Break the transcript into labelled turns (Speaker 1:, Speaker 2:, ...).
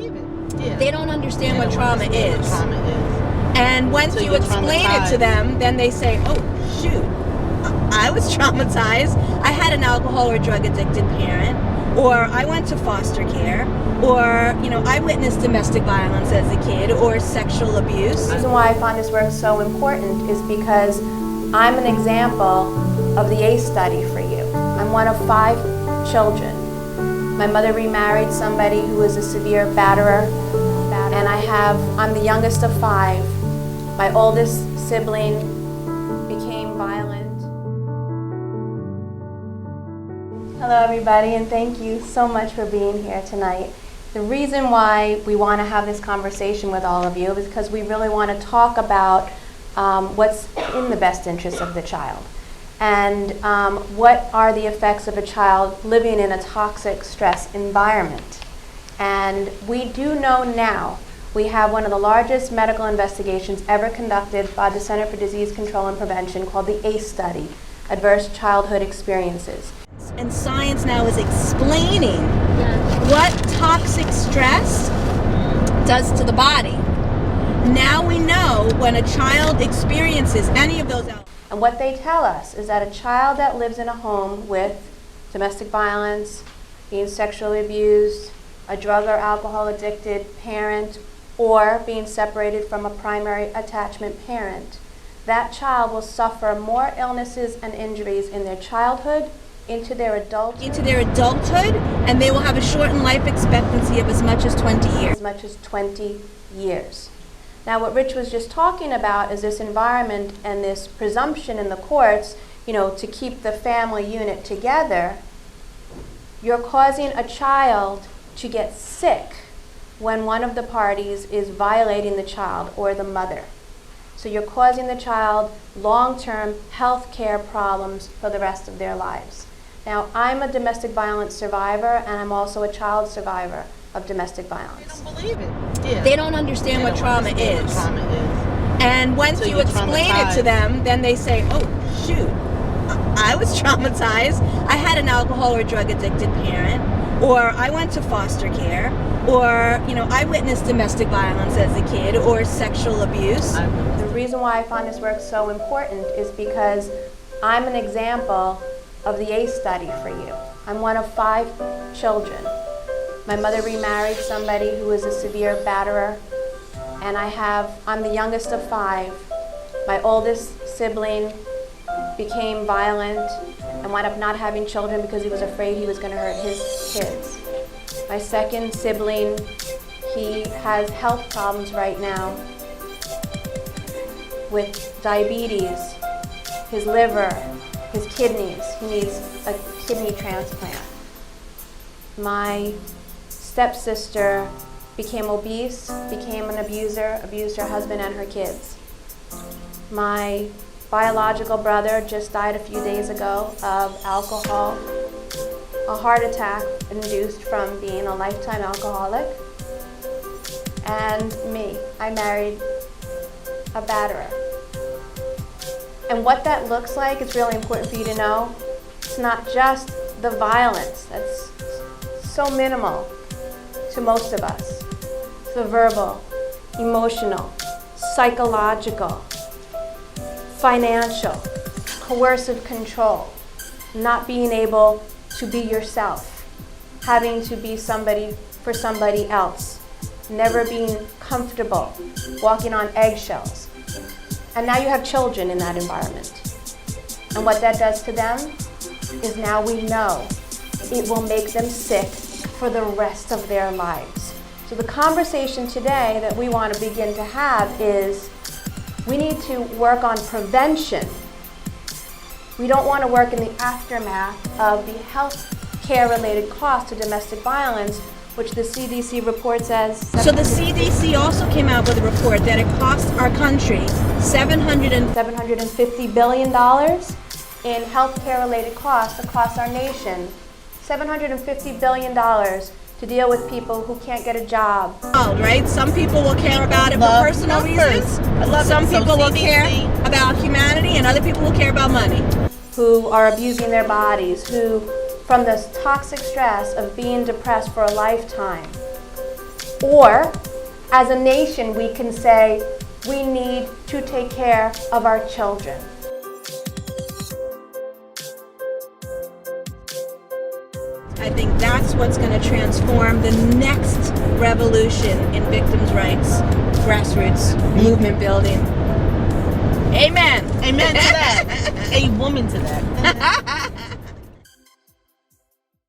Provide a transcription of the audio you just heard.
Speaker 1: believe it. Yeah.
Speaker 2: They don't understand what trauma is. And once
Speaker 1: So
Speaker 2: you
Speaker 1: you're
Speaker 2: explain it to them, then they say, oh, shoot, I was traumatized. I had an alcohol or drug addicted parent, or I went to foster care, or, I witnessed domestic violence as a kid, or sexual abuse.
Speaker 3: The reason why I find this work so important is because I'm an example of the A.C.E study for you. I'm one of 5 children. My mother remarried somebody who was a severe batterer, and I'm the youngest of 5. My oldest sibling became violent. Hello everybody, and thank you so much for being here tonight. The reason why we want to have this conversation with all of you is because we really want to talk about what's in the best interest of the child. And what are the effects of a child living in a toxic stress environment. And we do know now, we have one of the largest medical investigations ever conducted by the Center for Disease Control and Prevention called the A.C.E study, Adverse Childhood Experiences.
Speaker 2: And science now is explaining what toxic stress does to the body. Now we know when a child experiences any of those elements.
Speaker 3: And what they tell us is that a child that lives in a home with domestic violence, being sexually abused, a drug or alcohol addicted parent, or being separated from a primary attachment parent, that child will suffer more illnesses and injuries in their childhood, into their adulthood,
Speaker 2: and they will have a shortened life expectancy of as much as 20 years.
Speaker 3: As much as 20 years. Now, what Rich was just talking about is this environment and this presumption in the courts, to keep the family unit together. You're causing a child to get sick when one of the parties is violating the child or the mother. So you're causing the child long-term health care problems for the rest of their lives. Now, I'm a domestic violence survivor, and I'm also a child survivor of domestic violence.
Speaker 1: They don't believe it. Yeah.
Speaker 2: They don't understand what trauma is. And once you explain it to them, then they say, oh, shoot, I was traumatized. I had an alcohol or drug addicted parent, or I went to foster care, or, I witnessed domestic violence as a kid, or sexual abuse.
Speaker 3: The reason why I find this work so important is because I'm an example of the A.C.E study for you. I'm one of 5 children. My mother remarried somebody who was a severe batterer, and I'm the youngest of 5. My oldest sibling became violent and wound up not having children because he was afraid he was going to hurt his kids. My second sibling, he has health problems right now with diabetes, his liver, his kidneys. He needs a kidney transplant. My stepsister became obese, became an abuser, abused her husband and her kids. My biological brother just died a few days ago of alcohol, a heart attack induced from being a lifetime alcoholic. And me, I married a batterer. And what that looks like, it's really important for you to know. It's not just the violence, that's so minimal to most of us. It's the verbal, emotional, psychological, financial, coercive control, not being able to be yourself, having to be somebody for somebody else, never being comfortable, walking on eggshells. And now you have children in that environment. And what that does to them is now we know it will make them sick for the rest of their lives. So the conversation today that we want to begin to have is we need to work on prevention. We don't want to work in the aftermath of the health care related costs of domestic violence, which the CDC reports as...
Speaker 2: So the CDC also came out with a report that it costs our country
Speaker 3: $750 billion in health care related costs across our nation. $750 billion to deal with people who can't get a job.
Speaker 2: Oh, right? Some people will care about it for personal reasons. Some people will care about humanity, and other people will care about money.
Speaker 3: Who are abusing their bodies, who, from this toxic stress of being depressed for a lifetime, Or, as a nation, we can say we need to take care of our children.
Speaker 2: I think that's what's going to transform the next revolution in victims' rights, grassroots movement building. Amen.
Speaker 1: Amen to that. A woman to that.